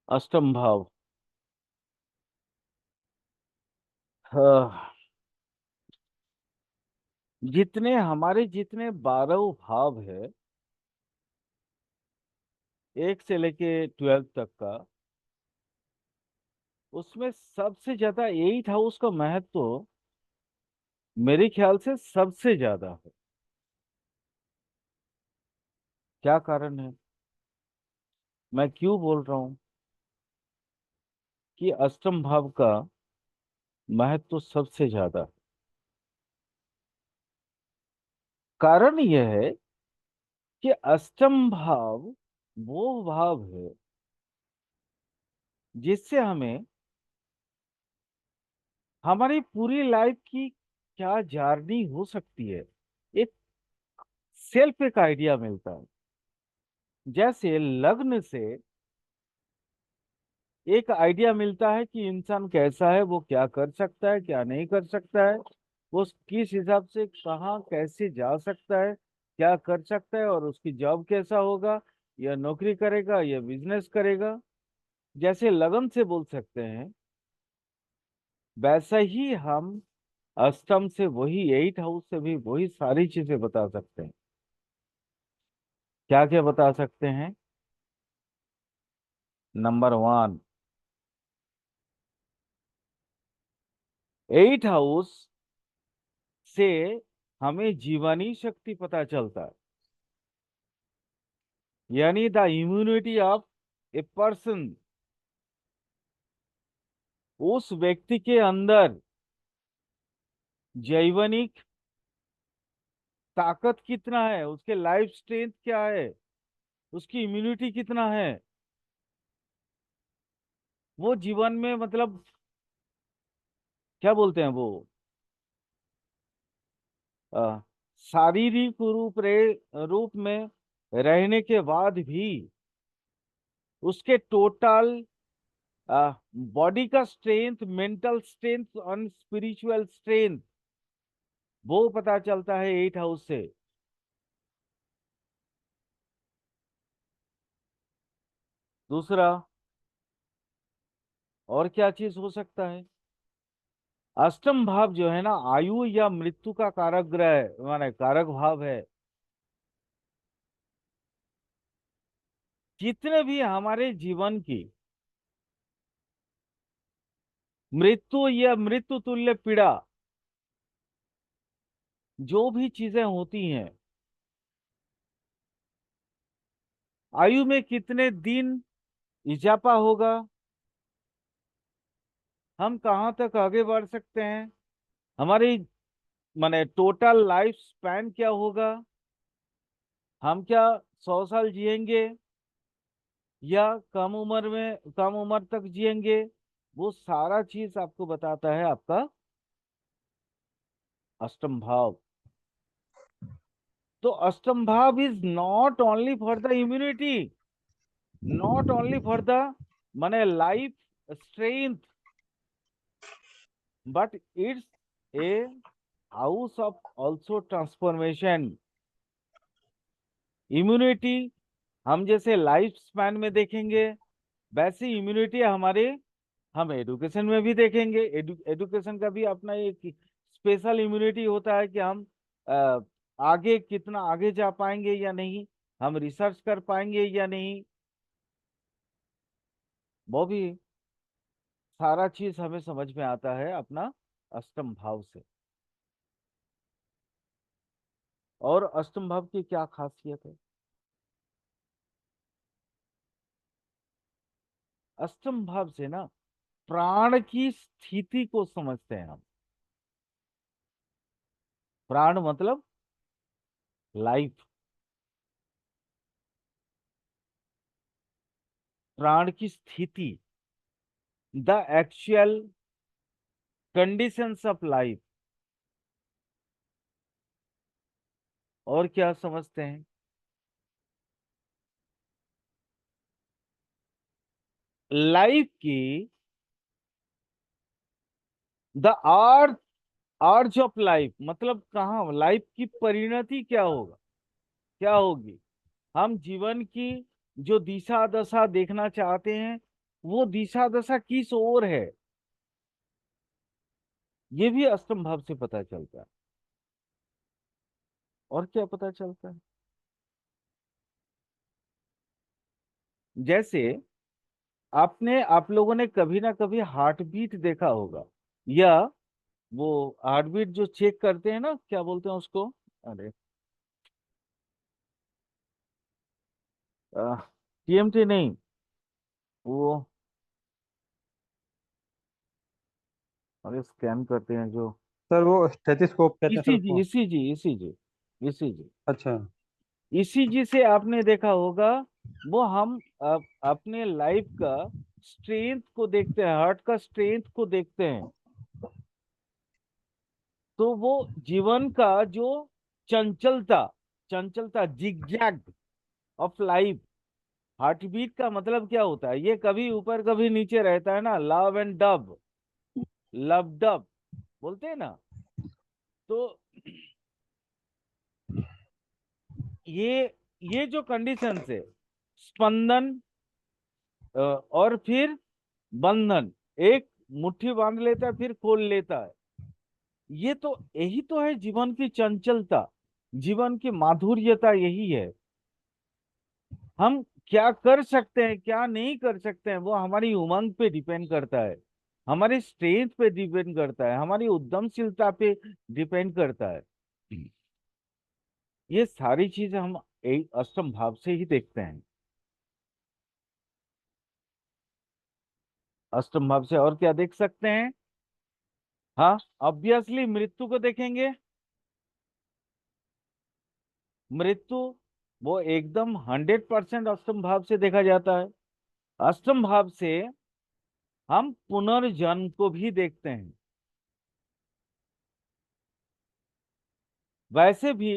अष्टम भाव। हाँ, जितने 12 भाव है, 1 से लेके 12 तक का, उसमें सबसे ज्यादा 8 हाउस का महत्व मेरे ख्याल से सबसे ज्यादा है। क्या कारण है? मैं क्यों बोल रहा हूँ कि अष्टम भाव का महत्व सबसे ज्यादा है? कारण यह है कि अष्टम भाव वो भाव है जिससे हमें हमारी पूरी लाइफ की क्या जर्नी हो सकती है, एक सेल्फ एक आइडिया मिलता है। जैसे लग्न से एक आइडिया मिलता है कि इंसान कैसा है, वो क्या कर सकता है, क्या नहीं कर सकता है, वो किस हिसाब से कहाँ कैसे जा सकता है, क्या कर सकता है, और उसकी जॉब कैसा होगा, या नौकरी करेगा या बिजनेस करेगा। जैसे लगन से बोल सकते हैं, वैसा ही हम अष्टम से, वही 8 हाउस से भी वही सारी चीजें बता सकते हैं। क्या क्या बता सकते हैं? नंबर 1, 8 हाउस से हमें जीवनी शक्ति पता चलता है, यानी the immunity of a person. उस व्यक्ति के अंदर जैवनिक ताकत कितना है, उसके लाइफ स्ट्रेंथ क्या है, उसकी इम्यूनिटी कितना है, वो जीवन में मतलब क्या बोलते हैं वो, अ, शारीरिक रूप में रहने के बाद भी उसके टोटल बॉडी का स्ट्रेंथ, मेंटल स्ट्रेंथ और स्पिरिचुअल स्ट्रेंथ, वो पता चलता है 8 हाउस से। दूसरा, और क्या चीज हो सकता है? अष्टम भाव जो है ना, आयु या मृत्यु का कारक ग्रह है, माने कारक भाव है। जितने भी हमारे जीवन की मृत्यु या मृत्यु तुल्य पीड़ा, जो भी चीजें होती हैं, आयु में कितने दिन इजाफा होगा, हम कहाँ तक आगे बढ़ सकते हैं, हमारी माने टोटल लाइफ स्पैन क्या होगा, हम क्या 100 साल जिएंगे या कम उम्र तक जिएंगे, वो सारा चीज आपको बताता है आपका अष्टम भाव। तो अष्टम भाव is not only for the immunity, not only for the माने life strength, but it's a house of also transformation. Immunity हम जैसे लाइफ स्पैन में देखेंगे, वैसी इम्यूनिटी हमारे हम एडुकेशन में भी देखेंगे। एडुकेशन का भी अपना एक स्पेशल इम्यूनिटी होता है कि हम अ, आगे कितना आगे जा पाएंगे या नहीं, हम रिसर्च कर पाएंगे या नहीं, वो भी सारा चीज हमें समझ में आता है अपना अष्टम भाव से। और अष्टम भाव की क्या खासियत है? अष्टम भाव से ना प्राण की स्थिति को समझते हैं हम। प्राण मतलब लाइफ, प्राण की स्थिति, the actual conditions of life. और क्या समझते हैं? लाइफ की द अर्थ, अर्ज ऑफ लाइफ मतलब कहाँ लाइफ की परिणति क्या होगा, क्या होगी, हम जीवन की जो दिशा दशा देखना चाहते हैं, वो दिशा दशा किस ओर है, ये भी अष्टम भाव से पता चलता है। और क्या पता चलता है? जैसे आप लोगों ने कभी ना कभी हार्ट बीट देखा होगा, या वो हार्ट बीट जो चेक करते हैं ना, क्या बोलते हैं उसको, अरे टीएमटी नहीं, वो, अरे स्कैन करते हैं जो, सर वो स्टेथोस्कोप कहते हैं सर ईसीजी उसको। ECG ECG ECG. अच्छा। ईसीजी से आपने देखा होगा, वो हम अपने लाइफ का स्ट्रेंथ को देखते हैं, हार्ट का स्ट्रेंथ को देखते हैं। तो वो जीवन का जो चंचलता, चंचलता zigzag of life, heart beat का मतलब क्या होता है, ये कभी ऊपर कभी नीचे रहता है ना, love and dub, love dub बोलते हैं ना। तो ये जो कंडीशन है, स्पंदन और फिर बंधन, एक मुट्ठी बांध लेता है फिर खोल लेता है, ये तो यही तो है जीवन की चंचलता, जीवन की माधुर्यता यही है। हम क्या कर सकते हैं क्या नहीं कर सकते हैं, वो हमारी उमंग पे डिपेंड करता है, हमारी स्ट्रेंथ पे डिपेंड करता है, हमारी उद्यमशीलता पे डिपेंड करता है। ये सारी चीजें हम एक अष्टम भाव से ही देखते हैं। अष्टम भाव से और क्या देख सकते हैं? हाँ, ऑब्वियसली मृत्यु को देखेंगे। मृत्यु वो एकदम 100% अष्टम भाव से देखा जाता है। अष्टम भाव से हम पुनर्जन्म को भी देखते हैं। वैसे भी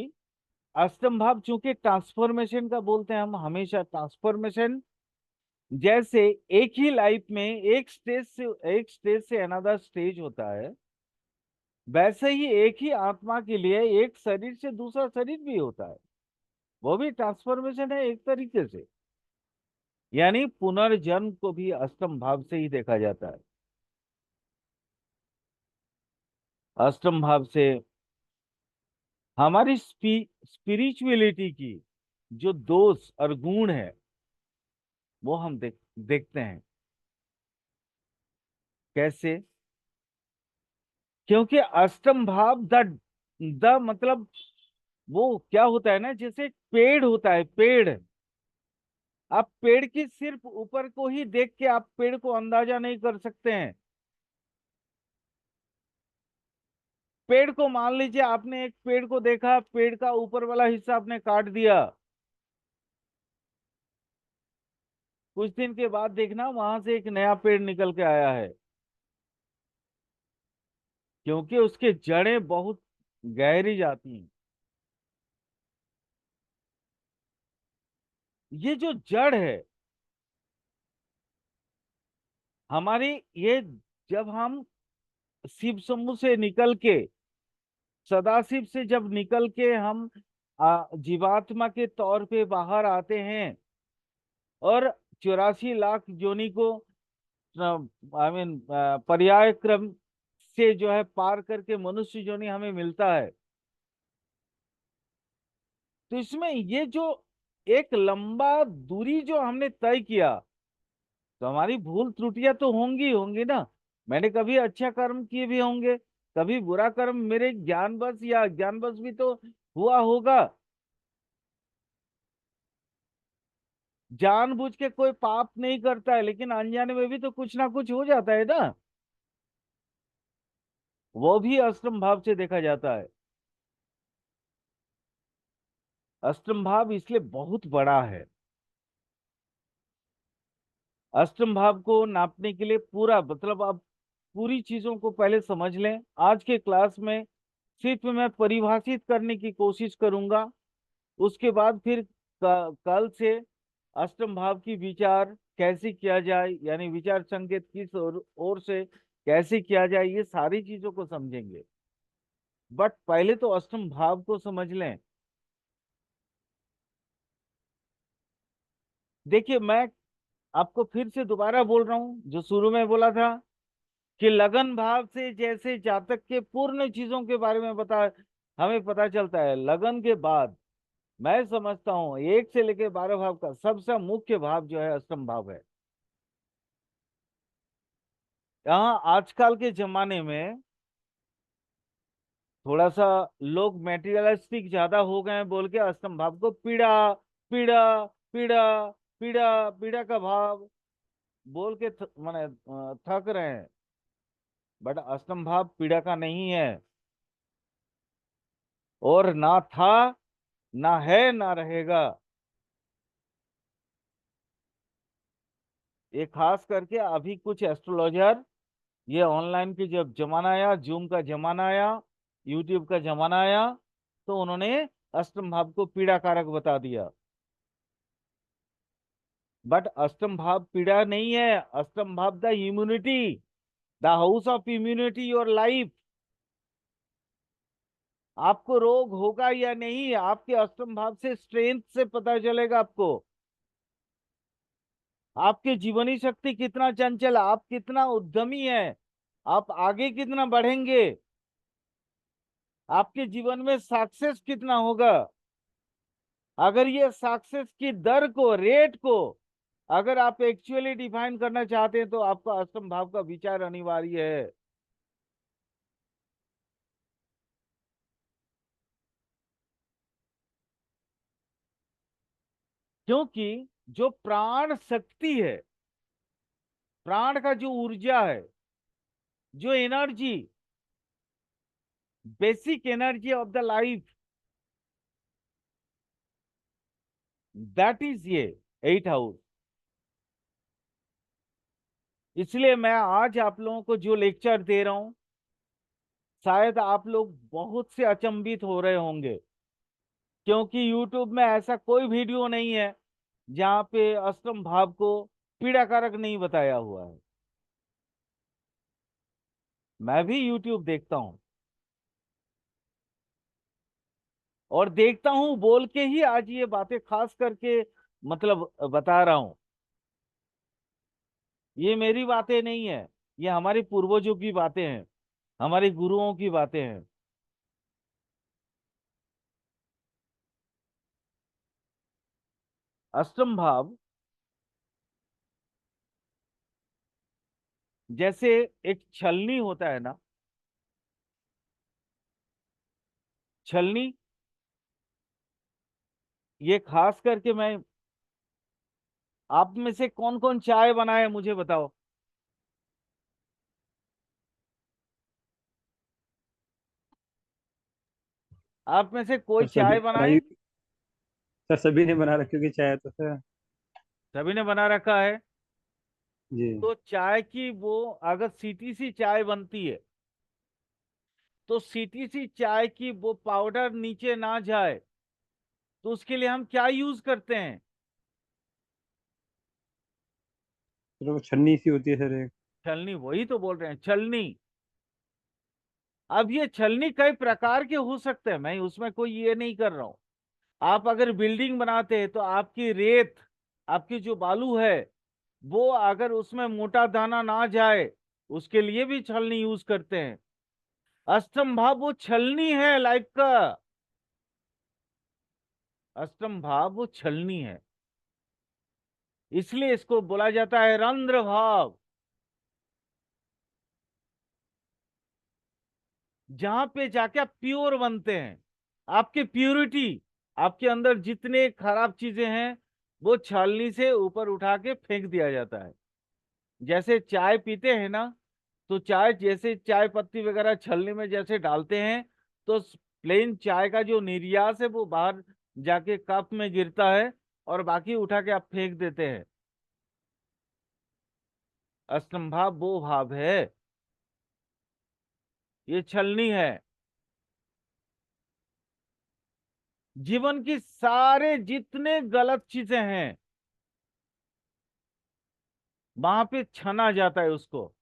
अष्टम भाव चूंकि ट्रांसफॉर्मेशन का बोलते हैं, हम हमेशा ट्रांसफॉर्मेशन, जैसे एक ही लाइफ में एक स्टेज से अनदर स्टेज होता है, वैसे ही एक ही आत्मा के लिए एक शरीर से दूसरा शरीर भी होता है, वो भी ट्रांसफॉर्मेशन है एक तरीके से। यानी पुनर्जन्म को भी अष्टम भाव से ही देखा जाता है। अष्टम भाव से हमारी स्पिरिचुअलिटी की जो दोष और गुण है, वो हम देखते हैं। कैसे? क्योंकि अष्टम भाव द मतलब वो क्या होता है ना, जैसे एक पेड़ होता है, पेड़, आप पेड़ की सिर्फ ऊपर को ही देख के आप पेड़ को अंदाजा नहीं कर सकते हैं। पेड़ को मान लीजिए आपने एक पेड़ को देखा, पेड़ का ऊपर वाला हिस्सा आपने काट दिया, कुछ दिन के बाद देखना वहां से एक नया पेड़ निकल के आया है, क्योंकि उसके जड़ें बहुत गहरी जाती हैं। ये जो जड़ है हमारी, ये जब हम शिव शंभु से निकल के, सदाशिव से जब निकल के हम जीवात्मा के तौर पे बाहर आते हैं, और 84 लाख योनि को आई मीन पर्याय क्रम से जो है पार करके मनुष्य योनि हमें मिलता है, तो इसमें ये जो एक लंबा दूरी जो हमने तय किया, तो हमारी भूल त्रुटियां तो होंगी होंगी ना। मैंने कभी अच्छा कर्म किए भी होंगे, कभी बुरा कर्म मेरे ज्ञानवश या अज्ञानवश भी तो हुआ होगा। जानबूझ के कोई पाप नहीं करता है, लेकिन अनजाने में भी तो कुछ ना कुछ हो जाता है ना, वो भी अष्टम भाव से देखा जाता है। अष्टम भाव इसलिए बहुत बड़ा है। अष्टम भाव को नापने के लिए पूरा मतलब आप पूरी चीजों को पहले समझ लें। आज के क्लास में सिर्फ मैं परिभाषित करने की कोशिश करूंगा, उसके बाद फिर कल से अष्टम भाव की विचार कैसे किया जाए, यानी विचार संकेत किस ओर से कैसे किया जाए, ये सारी चीजों को समझेंगे। बट पहले तो अष्टम भाव को समझ लें। देखिए, मैं आपको फिर से दोबारा बोल रहा हूं जो शुरू में बोला था कि लगन भाव से जैसे जातक के पूर्ण चीजों के बारे में हमें पता चलता है, लगन के बाद मैं समझता हूं 1 से लेकर 12 भाव का सबसे मुख्य भाव जो है अष्टम भाव है। यहाँ आजकल के जमाने में थोड़ा सा लोग मेटीरियलिस्टिक ज्यादा हो गए हैं, बोल के अष्टम भाव को पीड़ा पीड़ा पीड़ा पीड़ा पीड़ा का भाव बोल के माने थक रहे हैं। बट अष्टम भाव पीड़ा का नहीं है, और ना था, ना है, ना रहेगा। ये खास करके अभी कुछ एस्ट्रोलॉजर, ये ऑनलाइन की जब जमाना आया, जूम का जमाना आया, यूट्यूब का जमाना आया, तो उन्होंने अष्टम भाव को पीड़ा कारक बता दिया। बट अष्टम भाव पीड़ा नहीं है, अष्टम भाव the immunity, the house of immunity your life. आपको रोग होगा या नहीं, आपके अष्टम भाव से स्ट्रेंथ से पता चलेगा आपको। आपकी जीवनी शक्ति कितना चंचल, आप कितना उद्यमी है, आप आगे कितना बढ़ेंगे, आपके जीवन में सक्सेस कितना होगा। अगर ये सक्सेस की दर को, रेट को अगर आप एक्चुअली डिफाइन करना चाहते हैं तो आपका अष्टम भाव का विचार अनिवार्य है। क्योंकि जो प्राण शक्ति है, प्राण का जो ऊर्जा है, जो energy, basic energy of the life, that is ये 8 हाउस। इसलिए मैं आज आप लोगों को जो लेक्चर दे रहा हूं, शायद आप लोग बहुत से अचंभित हो रहे होंगे, क्योंकि YouTube में ऐसा कोई वीडियो नहीं है जहां पे अष्टम भाव को पीड़ाकारक नहीं बताया हुआ है। मैं भी YouTube देखता हूं, और देखता हूं बोल के ही आज ये बातें खास करके मतलब बता रहा हूं। ये मेरी बातें नहीं है, ये हमारे पूर्वजों की बातें हैं, हमारे गुरुओं की बातें हैं। अष्टम भाव जैसे एक छलनी होता है ना, छलनी, ये खास करके मैं, आप में से कौन कौन चाय बनाए मुझे बताओ। आप में से कोई सर सभी चाय ने बनाई। बनाए? सर सभी ने बना रखी होगी चाय तो सर। सभी ने बना रखा है। जी। तो चाय की वो, अगर सीटी सी चाय बनती है, तो सीटी सी चाय की वो पाउडर नीचे ना जाए, तो उसके लिए हम क्या यूज करते हैं? सर वो छन्नी सी होती है सर एक। छलनी, वही तो बोल रहे हैं, छलनी। अब ये छलनी कई प्रकार के हो सकते हैं, मैं उसमें कोई ये नहीं कर रहा हूं। आप अगर बिल्डिंग बनाते हैं तो आपकी रेत, आपकी जो बालू है, वो अगर उसमें मोटा दाना ना जाए, उसके लिए भी छलनी यूज करते हैं। अष्टम भाव वो छलनी है लाइफ का। अष्टम भाव वो छलनी है, इसलिए इसको बोला जाता है रंध्र भाव। जहां पे जाके आप प्योर बनते हैं, आपकी प्योरिटी, आपके अंदर जितने खराब चीजें हैं, वो छलनी से ऊपर उठा के फेंक दिया जाता है। जैसे चाय पीते हैं ना, तो चाय, जैसे चाय पत्ती वगैरह छलनी में जैसे डालते हैं, तो प्लेन चाय का जो निर्यास है वो बाहर जाके कप में गिरता है, और बाकी उठा के आप फेंक देते हैं। अष्टम भाव वो भाव है, ये छलनी है। जीवन की सारे जितने गलत चीजें हैं, वहां पे छना जाता है उसको,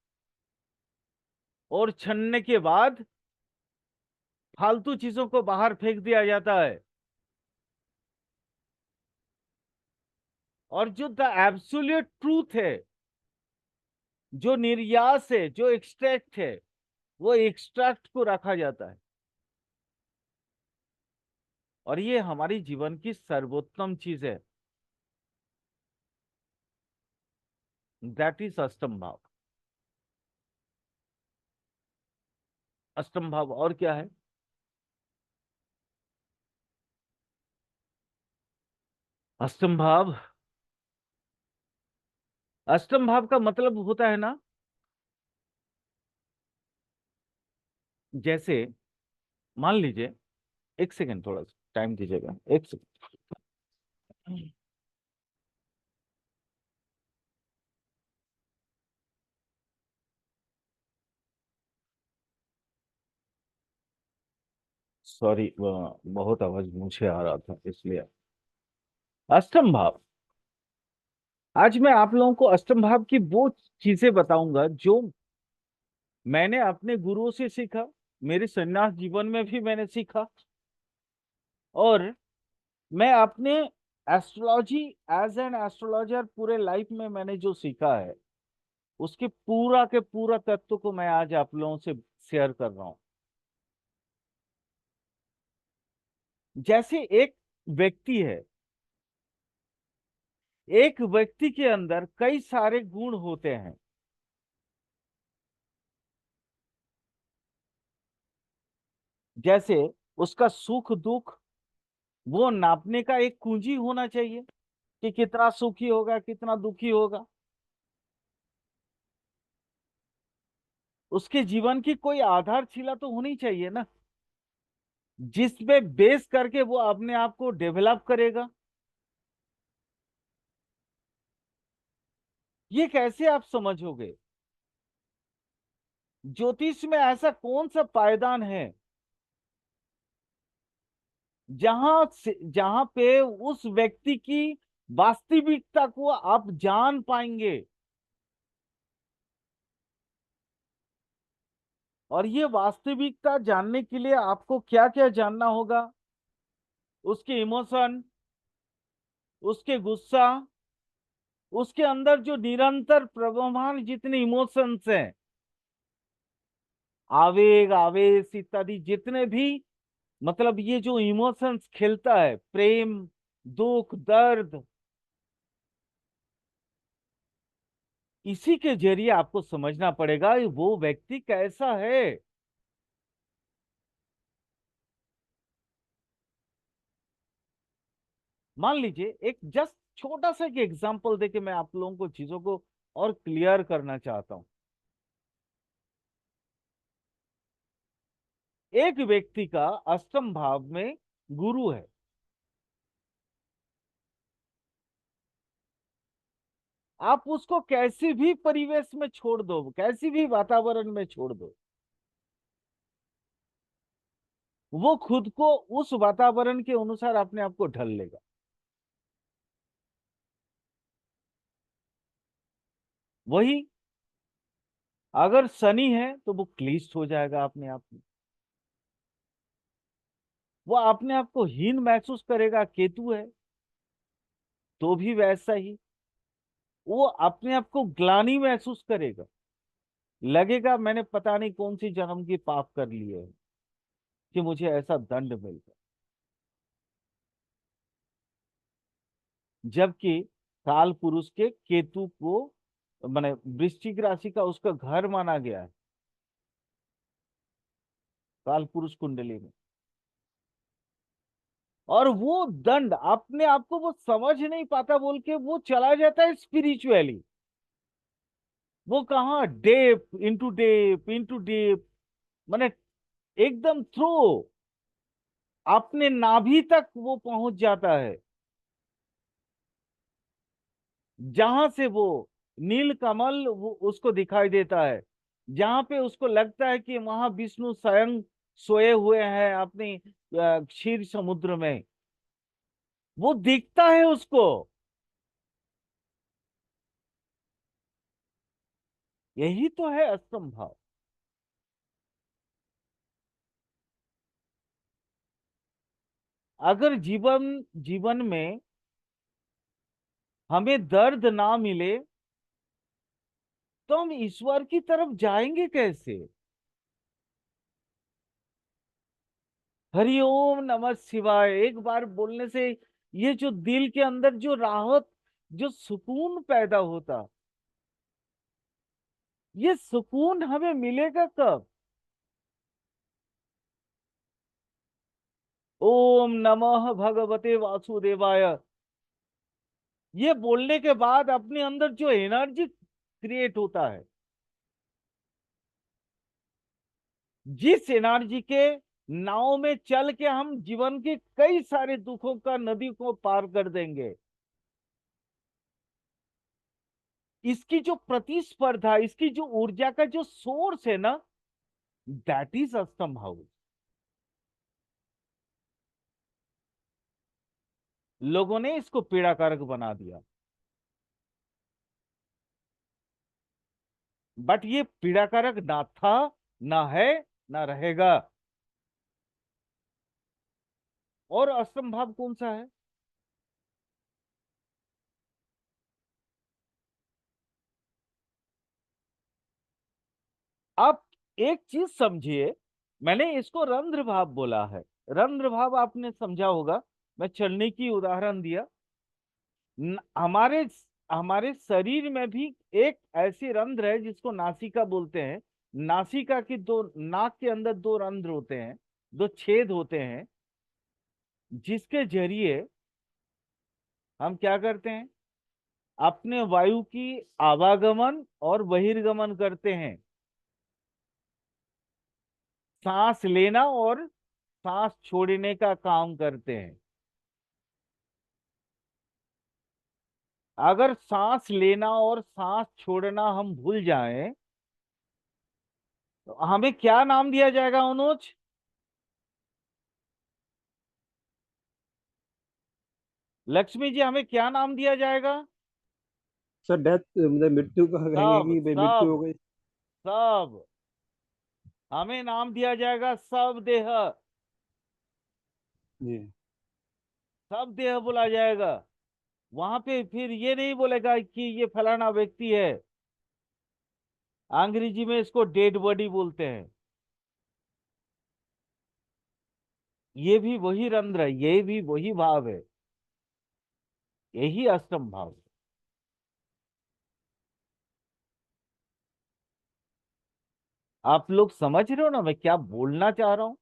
और छनने के बाद फालतू चीजों को बाहर फेंक दिया जाता है। और जो द एब्सोल्यूट ट्रूथ है, जो निर्यास है, जो एक्सट्रैक्ट है, वो एक्सट्रैक्ट को रखा जाता है। और ये हमारी जीवन की सर्वोत्तम चीज है। दैट इज अष्टम भाव। अष्टम भाव और क्या है? अष्टम भाव, अष्टम भाव का मतलब होता है ना, जैसे मान लीजिए, एक सेकेंड, थोड़ा सा टाइम दीजिएगा, एक सेकेंड। सॉरी, बहुत आवाज मुझे आ रहा था इसलिए। अष्टम भाव, आज मैं आप लोगों को अष्टम भाव की वो चीजें बताऊंगा जो मैंने अपने गुरुओं से सीखा, मेरे सन्यास जीवन में भी मैंने सीखा, और मैं अपने एस्ट्रोलॉजी, एज एन एस्ट्रोलॉजर पूरे लाइफ में मैंने जो सीखा है, उसके पूरा के पूरा तत्व को मैं आज आप लोगों से शेयर कर रहा हूं। जैसे एक व्यक्ति है, एक व्यक्ति के अंदर कई सारे गुण होते हैं। जैसे उसका सुख दुख, वो नापने का एक कुंजी होना चाहिए कि कितना सुखी होगा, कितना दुखी होगा। उसके जीवन की कोई आधारशिला तो होनी चाहिए ना, जिसपे बेस करके वो अपने आप को डेवलप करेगा। ये कैसे आप समझोगे? ज्योतिष में ऐसा कौन सा पायदान है जहां पे उस व्यक्ति की वास्तविकता को आप जान पाएंगे? और ये वास्तविकता जानने के लिए आपको क्या क्या जानना होगा? उसके इमोशन, उसके गुस्सा, उसके अंदर जो निरंतर प्रवहमान जितने इमोशंस हैं, आवेग, आवेश इत्यादि जितने भी, मतलब ये जो इमोशंस खेलता है, प्रेम, दुख, दर्द, इसी के जरिए आपको समझना पड़ेगा कि वो व्यक्ति कैसा है। मान लीजिए, एक जस्ट छोटा सा एक एग्जांपल देके मैं आप लोगों को चीजों को और क्लियर करना चाहता हूं। एक व्यक्ति का अष्टम भाव में गुरु है। आप उसको कैसी भी परिवेश में छोड़ दो, कैसी भी वातावरण में छोड़ दो, वो खुद को उस वातावरण के अनुसार अपने आप को ढल लेगा। वही अगर शनि है तो वो क्लिष्ट हो जाएगा अपने आप में, वो अपने आप को हीन महसूस करेगा। केतु है तो भी वैसा ही, वो अपने आप को ग्लानि महसूस करेगा, लगेगा मैंने पता नहीं कौन सी जन्म की पाप कर लिए है कि मुझे ऐसा दंड मिल गया। जबकि काल पुरुष के केतु को, माने वृश्चिक राशि का उसका घर माना गया है काल पुरुष कुंडली में। और वो दंड अपने आप को वो समझ नहीं पाता, बोल के वो चला जाता है स्पिरिचुअली। वो कहा deep into deep into deep, माने एकदम थ्रो अपने नाभि तक वो पहुंच जाता है, जहां से वो नील कमल वो उसको दिखाई देता है, जहां पे उसको लगता है कि वहां विष्णु स्वयं सोए हुए हैं अपनी क्षीर समुद्र में, वो दिखता है उसको। यही तो है अष्टम भाव। अगर जीवन जीवन में हमें दर्द ना मिले तो हम ईश्वर की तरफ जाएंगे कैसे? हरिओम नमः शिवाय एक बार बोलने से ये जो दिल के अंदर जो राहत, जो सुकून पैदा होता, ये सुकून हमें मिलेगा कब? ओम नमः भगवते वासुदेवाय, ये बोलने के बाद अपने अंदर जो एनर्जी क्रिएट होता है, जिस एनर्जी के नाव में चल के हम जीवन के कई सारे दुखों का नदी को पार कर देंगे, इसकी जो प्रतिस्पर्धा, इसकी जो ऊर्जा का जो सोर्स है ना, दैट इज अष्टम हाउस। लोगों ने इसको पीड़ाकारक बना दिया, बट ये पीड़ाकारक ना था, ना है, ना रहेगा। और अष्टम भाव कौन सा है? आप एक चीज समझिए, मैंने इसको रंध्र भाव बोला है। रंध्र भाव आपने समझा होगा, मैं चलने की उदाहरण दिया। हमारे हमारे शरीर में भी एक ऐसी रंध्र है जिसको नासिका बोलते हैं। नासिका की दो, नाक के अंदर दो रंध्र होते हैं, दो छेद होते हैं, जिसके जरिए हम क्या करते हैं, अपने वायु की आवागमन और बहिर्गमन करते हैं, सांस लेना और सांस छोड़ने का काम करते हैं। अगर सांस लेना और सांस छोड़ना हम भूल जाएं तो हमें क्या नाम दिया जाएगा अनुज? लक्ष्मी जी, हमें क्या नाम दिया जाएगा? सर डेथ मतलब मृत्यु का कहेंगे सब कि भाई मृत्यु हो सब गई। सब हमें नाम दिया जाएगा सब देह। जी। सब देह बोला जाएगा। वहां पे फिर ये नहीं बोलेगा कि ये फलाना व्यक्ति है। अंग्रेजी में इसको डेड बॉडी बोलते हैं। ये भी वही रंध्र है, ये भी वही भाव है, यही अष्टम भाव है। आप लोग समझ रहे हो ना मैं क्या बोलना चाह रहा हूं?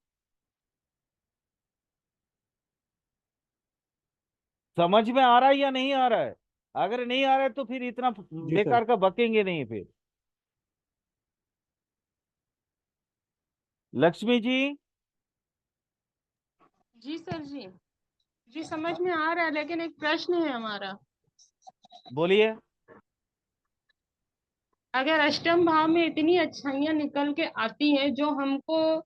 समझ में आ रहा है या नहीं आ रहा है? अगर नहीं आ रहा है तो फिर इतना जी सर। बेकार का बकेंगे नहीं फिर। लक्ष्मी जी, जी सर जी। जी समझ में आ रहा है, लेकिन एक प्रश्न है हमारा। बोलिए। अगर अष्टम भाव में इतनी अच्छाइयां निकल के आती हैं जो हमको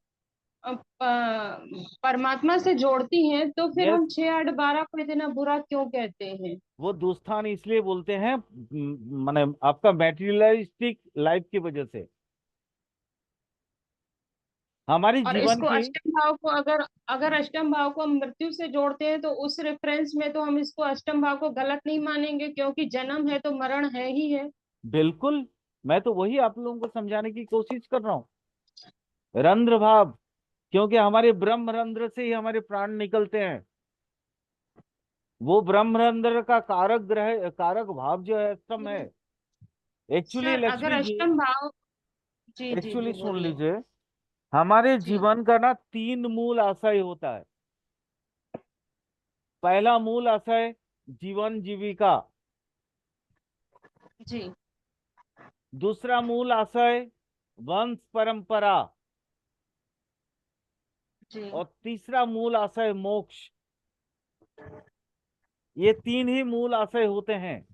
परमात्मा से जोड़ती हैं, तो फिर यस, हम 6 8 12 को इतना बुरा क्यों कहते हैं? वो दुस्थान इसलिए बोलते हैं माने आपका मैटेरियलिस्टिक लाइफ की वजह से, हमारी और जीवन इसको की। अष्टम भाव को अगर अगर अष्टम भाव को हम मृत्यु से जोड़ते हैं, तो उस रेफरेंस में तो हम इसको अष्टम भाव को गलत नहीं मानेंगे, क्योंकि जन्म है तो मरण है ही है। बिल्कुल, मैं तो वही आप लोगों को समझाने की कोशिश कर रहा हूँ। रंध्र भाव, क्योंकि हमारे ब्रह्म रंध्र से ही हमारे प्राण निकलते हैं। वो ब्रह्म रंध्र का कारक ग्रह, कारक भाव जो है अष्टम है। एक्चुअली सर अगर लक्ष्मी जी, अष्टम भाव, जी जी एक्चुअली जी सुन बोलिए। लीजिए, हमारे जी जीवन का ना तीन मूल आशय होता है। पहला मूल आशय जीवन जीविका, जी दूसरा मूल आशय वंश परंपरा, जी और तीसरा मूल आशय मोक्ष। ये तीन ही मूल आशय होते हैं।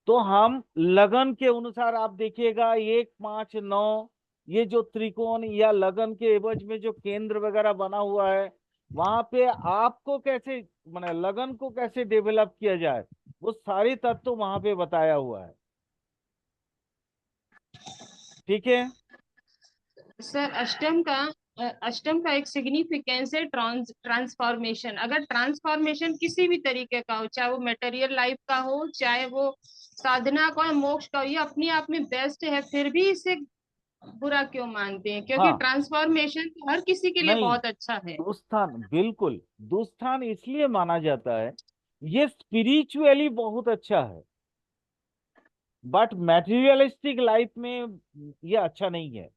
तो हम लगन के अनुसार आप देखिएगा 1 5 9, ये जो त्रिकोण या लगन के एवज में जो केंद्र वगैरह बना हुआ है, वहां पे आपको कैसे माने लगन को कैसे डेवलप किया जाए, वो सारे तत्व वहां पे बताया हुआ है। ठीक है। सर अष्टम का अष्टम का एक सिग्निफिकेंस है ट्रांसफॉर्मेशन। अगर ट्रांसफॉर्मेशन किसी भी तरीके का हो, चाहे वो मटेरियल लाइफ का हो, चाहे वो साधना का, मोक्ष का हो, ये अपने आप में बेस्ट है, फिर भी इसे बुरा क्यों मानते हैं? क्योंकि हाँ, ट्रांसफॉर्मेशन तो हर किसी के लिए नहीं, बहुत अच्छा है। दुस्थान, बिल्कुल दुस्थान इसलिए माना जाता है, ये स्पिरिचुअली बहुत अच्छा है, बट मैटेरियलिस्टिक लाइफ में ये अच्छा नहीं है।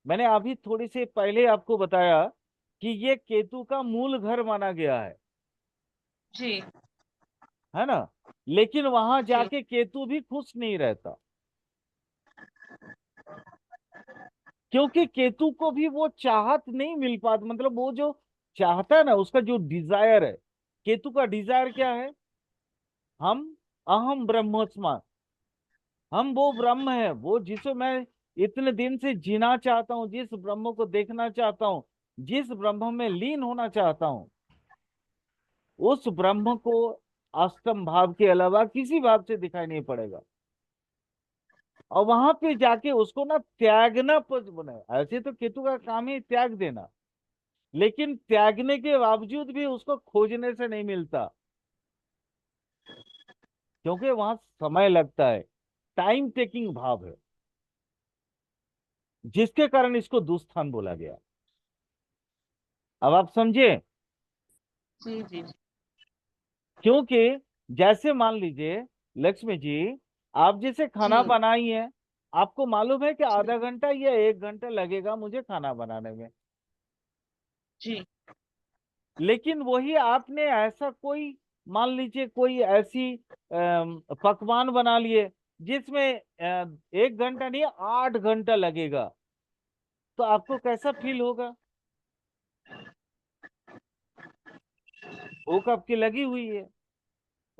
मैंने अभी थोड़ी से पहले आपको बताया कि ये केतु का मूल घर माना गया जी है ना। लेकिन वहां जी जाके केतु भी खुश नहीं रहता, क्योंकि केतु को भी वो चाहत नहीं मिल पाती, मतलब वो जो चाहता है ना, उसका जो डिजायर है, केतु का डिजायर क्या है? हम अहम ब्रह्मोस्मा, हम वो ब्रह्म है, वो जिसे मैं इतने दिन से जीना चाहता हूँ, जिस ब्रह्म को देखना चाहता हूँ, जिस ब्रह्म में लीन होना चाहता हूँ, उस ब्रह्म को अष्टम भाव के अलावा किसी भाव से दिखाई नहीं पड़ेगा। और वहां पे जाके उसको ना त्यागना बनाए, ऐसे तो केतु का काम ही त्याग देना, लेकिन त्यागने के बावजूद भी उसको खोजने से नहीं मिलता, क्योंकि वहां समय लगता है, टाइम टेकिंग भाव है, जिसके कारण इसको दुस्थान बोला गया। अब आप समझे? जी जी क्योंकि जैसे मान लीजिए लक्ष्मी जी, आप जैसे खाना जी बनाई है, आपको मालूम है कि जी आधा घंटा या 1 घंटा लगेगा मुझे खाना बनाने में, जी लेकिन वही आपने ऐसा कोई, मान लीजिए कोई ऐसी पकवान बना लिए जिसमें 1 घंटा नहीं 8 घंटा लगेगा, तो आपको कैसा फील होगा? भूख आपकी लगी हुई है,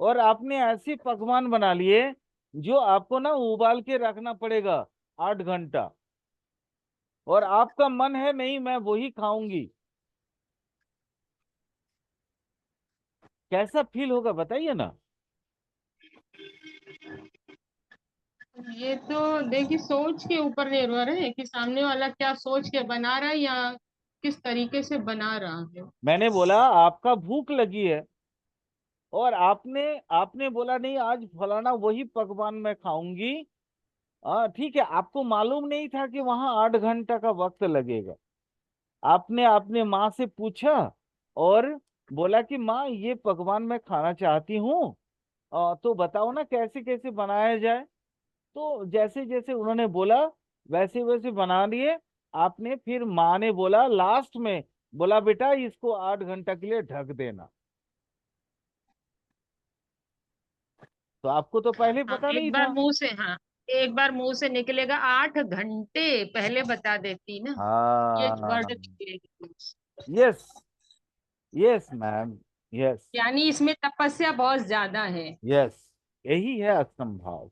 और आपने ऐसी पकवान बना लिए जो आपको ना उबाल के रखना पड़ेगा 8 घंटा, और आपका मन है नहीं मैं वही खाऊंगी, कैसा फील होगा बताइए ना। ये तो देखिए सोच के ऊपर निर्भर है कि सामने वाला क्या सोच के बना रहा है या किस तरीके से बना रहा है। मैंने बोला आपका भूख लगी है, और आपने आपने बोला नहीं आज फलाना वही पकवान मैं खाऊंगी। ठीक है, आपको मालूम नहीं था कि वहां 8 घंटा का वक्त लगेगा। आपने अपने माँ से पूछा और बोला कि माँ ये पकवान मैं खाना चाहती हूँ, तो बताओ ना कैसे कैसे बनाया जाए। तो जैसे जैसे उन्होंने बोला वैसे वैसे बना लिए आपने। फिर माँ ने बोला लास्ट में, बोला बेटा इसको 8 घंटा के लिए ढक देना। तो आपको तो पहले हाँ, पता नहीं एक बार था। मुंह से, हाँ, एक बार मुंह से निकलेगा 8 घंटे पहले बता देती ना, ये वर्ड हाँ, निकलेगी। यस, यस मैम, यस, यानी इसमें तपस्या बहुत ज्यादा है। यस, यही है असंभव,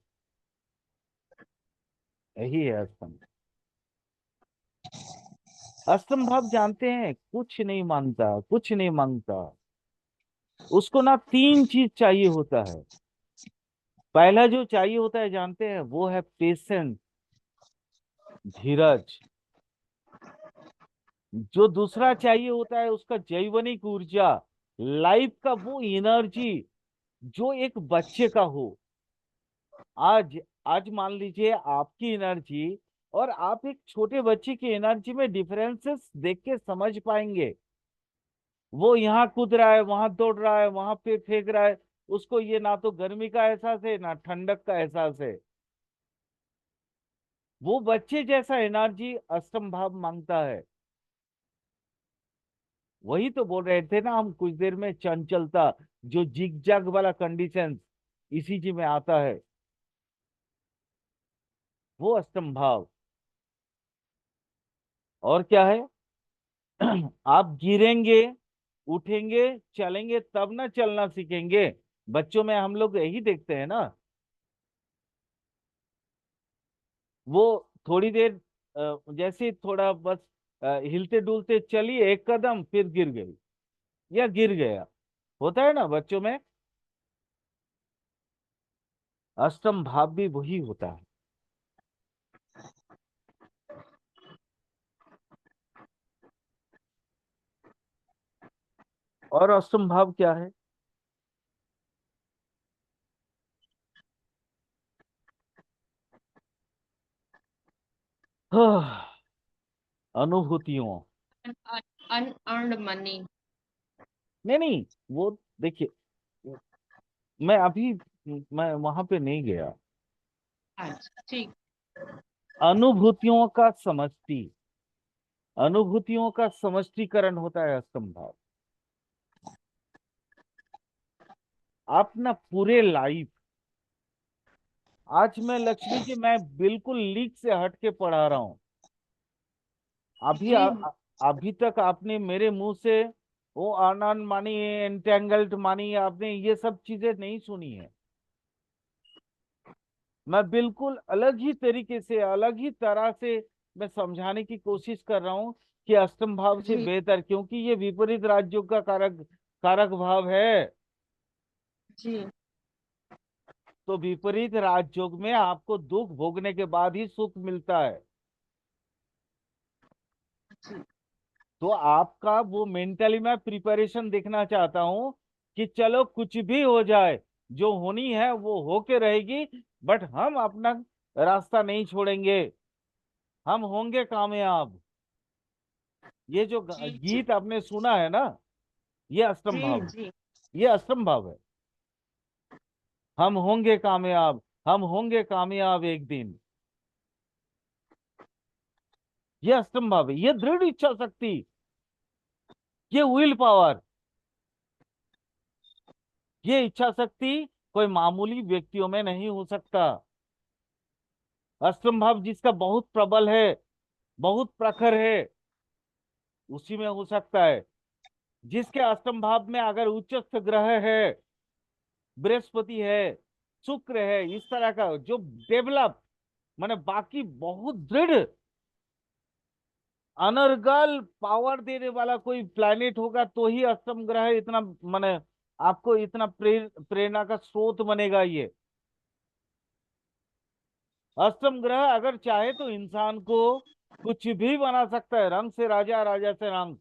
यही है असंभव। असंभव जानते हैं, कुछ नहीं मांगता, कुछ नहीं मांगता, उसको ना 3 चीज चाहिए होता है। पहला जो चाहिए होता है जानते हैं, वो है पेशेंस, धीरज। जो दूसरा चाहिए होता है उसका जैवनिक ऊर्जा, लाइफ का वो एनर्जी जो एक बच्चे का हो। आज आज मान लीजिए आपकी एनर्जी और आप एक छोटे बच्चे की एनर्जी में डिफरेंसेस देख के समझ पाएंगे। वो यहाँ कूद रहा है, वहां दौड़ रहा है, वहां पे फेंक रहा है, उसको ये ना तो गर्मी का एहसास है ना ठंडक का एहसास है। वो बच्चे जैसा एनर्जी असंभव मांगता है। वही तो बोल रहे थे ना हम कुछ देर में, चंचलता, जो जिग जैग वाला कंडीशन इसी जी में आता है, वो असंभव। और क्या है? आप गिरेंगे, उठेंगे, चलेंगे, तब ना चलना सीखेंगे। बच्चों में हम लोग यही देखते हैं ना। वो थोड़ी देर जैसे थोड़ा बस हिलते डुलते चली एक कदम, फिर गिर गई या गिर गया, होता है ना बच्चों में। अष्टम भाव भी वही होता है। और अष्टम भाव क्या है? अनुभूतियों। Unearned money. नहीं नहीं, वो देखिए, मैं वहां पे नहीं गया। अच्छा ठीक। अनुभूतियों का समष्टि, अनुभूतियों का समष्टिकरण होता है अष्टम भाव। आप ना पूरे लाइफ, आज मैं लक्ष्मी जी, मैं बिल्कुल लीक से हट के पढ़ा रहा हूं। अभी जी अभी तक आपने मेरे मुंह से वो अनन मानी, एंटेंगल्ड मानी, आपने ये सब चीजें नहीं सुनी है। मैं बिल्कुल अलग ही तरीके से, अलग ही तरह से मैं समझाने की कोशिश कर रहा हूँ कि अष्टम भाव से जी बेहतर, क्योंकि ये विपरीत राजयोग का कारक कारक भाव है। जी तो विपरीत राजयोग में आपको दुख भोगने के बाद ही सुख मिलता है। जी तो आपका वो मेंटली मैं प्रिपरेशन देखना चाहता हूं कि चलो कुछ भी हो जाए, जो होनी है वो होके रहेगी, बट हम अपना रास्ता नहीं छोड़ेंगे, हम होंगे कामयाब। ये जो जी जी गीत आपने सुना है ना, ये अष्टम जी भाव है। जी ये अष्टम भाव है। हम होंगे कामयाब, हम होंगे कामयाब एक दिन। ये अष्टम भाव है, ये दृढ़ इच्छा शक्ति, ये विल पावर, ये इच्छा शक्ति कोई मामूली व्यक्तियों में नहीं हो सकता। अष्टम भाव जिसका बहुत प्रबल है, बहुत प्रखर है, उसी में हो सकता है। जिसके अष्टम भाव में अगर उच्चस्थ ग्रह है, बृहस्पति है, शुक्र है, इस तरह का जो डेवलप, माने बाकी बहुत दृढ़ अनर्गल पावर देने वाला कोई प्लैनेट होगा, तो ही अष्टम ग्रह इतना, माने आपको इतना प्रेरणा का स्रोत बनेगा। ये अष्टम ग्रह अगर चाहे तो इंसान को कुछ भी बना सकता है, रंग से राजा, राजा से रंग।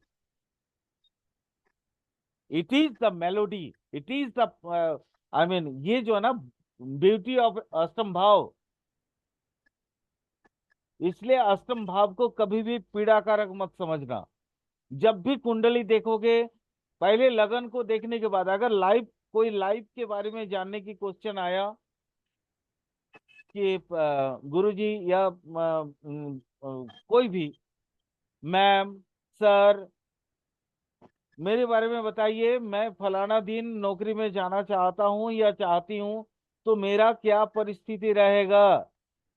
It is the melody, it is the, I mean, ये जो है ना ब्यूटी ऑफ अष्टम भाव। इसलिए अष्टम भाव को कभी भी पीड़ाकारक मत समझना। जब भी कुंडली देखोगे, पहले लगन को देखने के बाद, अगर लाइफ, कोई लाइफ के बारे में जानने की क्वेश्चन आया कि गुरुजी या कोई भी, मैम, सर, मेरे बारे में बताइए, मैं फलाना दिन नौकरी में जाना चाहता हूँ या चाहती हूँ, तो मेरा क्या परिस्थिति रहेगा।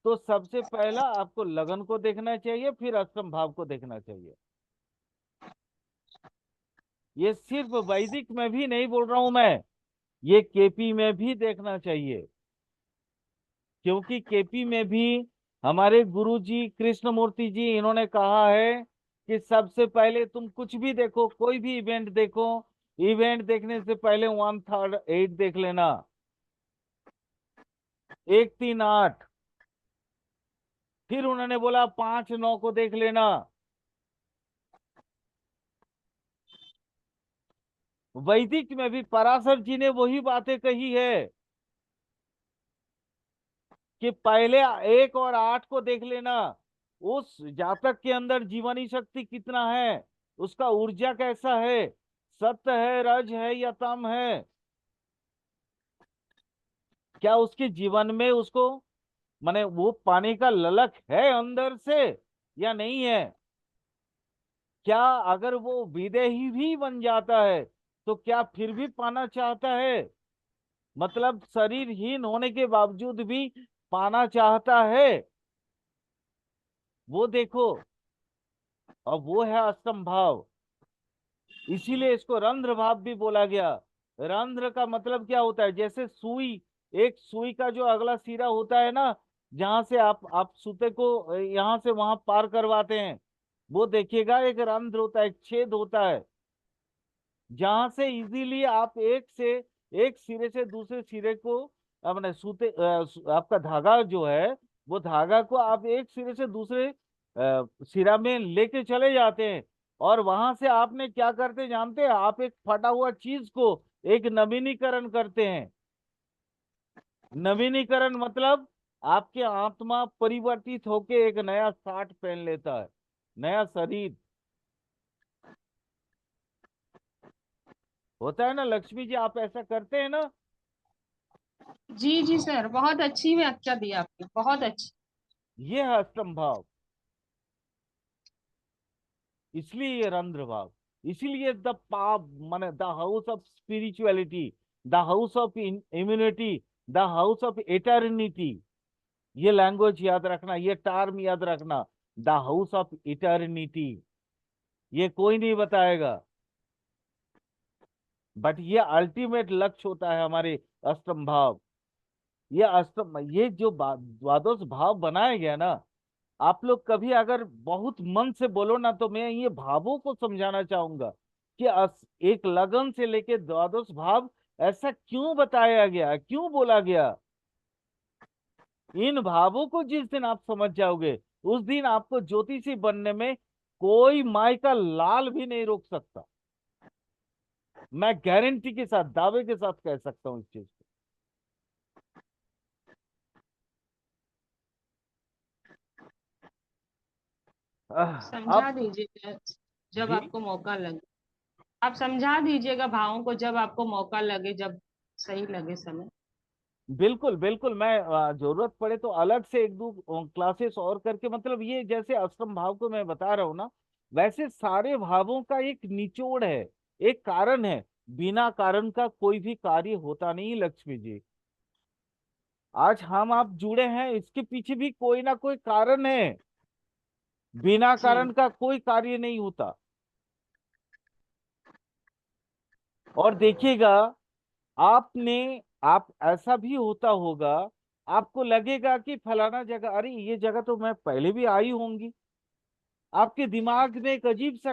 तो सबसे पहला आपको लगन को देखना चाहिए, फिर अष्टम भाव को देखना चाहिए। ये सिर्फ वैदिक में भी नहीं बोल रहा हूं मैं, ये केपी में भी देखना चाहिए। क्योंकि केपी में भी हमारे गुरु जी कृष्णमूर्ति जी, इन्होंने कहा है कि सबसे पहले तुम कुछ भी देखो, कोई भी इवेंट देखो, इवेंट देखने से पहले 1/3 8 देख लेना, 1 3 8। फिर उन्होंने बोला 5 9 को देख लेना। वैदिक में भी पराशर जी ने वही बातें कही है कि पहले 1 और 8 को देख लेना। उस जातक के अंदर जीवनी शक्ति कितना है, उसका ऊर्जा कैसा है, सत्य है, रज है या तम है, क्या उसके जीवन में उसको, माने वो पाने का ललक है अंदर से या नहीं है। क्या अगर वो विदेही भी बन जाता है तो क्या फिर भी पाना चाहता है, मतलब शरीरहीन होने के बावजूद भी पाना चाहता है, वो देखो। और वो है अष्टम भाव। इसीलिए इसको रंध्र भाव भी बोला गया। रंध्र का मतलब क्या होता है, जैसे सुई, एक सुई का जो अगला सिरा होता है ना, जहां से आप सूते को यहां से वहां पार करवाते हैं, वो देखिएगा एक रंध्र होता है, एक छेद होता है, जहां से इजीली आप एक सिरे से दूसरे सिरे को अपने आपका धागा जो है, वो धागा को आप एक सिरे से दूसरे सिरा में लेके चले जाते हैं। और वहां से आपने क्या करते जानते हैं? आप एक फटा हुआ चीज को एक नवीनीकरण करते हैं। नवीनीकरण मतलब आपके आत्मा परिवर्तित होके एक नया साठ पहन लेता है, नया शरीर होता है ना। लक्ष्मी जी, आप ऐसा करते हैं ना? जी जी सर, बहुत अच्छी व्याख्या दी आपने, बहुत अच्छी। ये है असंभव, इसलिए ये रंध्र भाव, इसीलिए द पाप माने the house of spirituality, the house of immunity, the house of eternity. ये लैंग्वेज याद रखना, ये टर्म याद रखना, द हाउस ऑफ इटर्निटी। ये कोई नहीं बताएगा, बट ये अल्टीमेट लक्ष्य होता है हमारे अष्टम भाव। ये अष्टम, ये जो द्वादश भाव बनाया गया ना, आप लोग कभी अगर बहुत मन से बोलो ना, तो मैं ये भावों को समझाना चाहूंगा कि एक लगन से लेके द्वादश भाव ऐसा क्यों बताया गया, क्यों बोला गया। इन भावों को जिस दिन आप समझ जाओगे, उस दिन आपको ज्योतिषी बनने में कोई माई का लाल भी नहीं रोक सकता। मैं गारंटी के साथ, दावे के साथ कह सकता हूँ इस चीज को। समझा अब दीजिएगा जब जी, आपको मौका लगे। आप समझा दीजिएगा भावों को जब आपको मौका लगे, जब सही लगे समय। बिल्कुल बिल्कुल, मैं जरूरत पड़े तो अलग से एक दो क्लासेस और करके, मतलब ये जैसे अष्टम भाव को मैं बता रहा हूँ ना, वैसे सारे भावों का एक निचोड़ है, एक कारण है। बिना कारण का कोई भी कार्य होता नहीं लक्ष्मी जी। आज हम आप जुड़े हैं, इसके पीछे भी कोई ना कोई कारण है। बिना जी कारण का कोई कार्य नहीं होता। और देखिएगा, आपने, आप ऐसा भी होता होगा, आपको लगेगा कि फलाना जगह, अरे ये जगह तो मैं पहले भी आई होंगी। आपके दिमाग में एक अजीब सा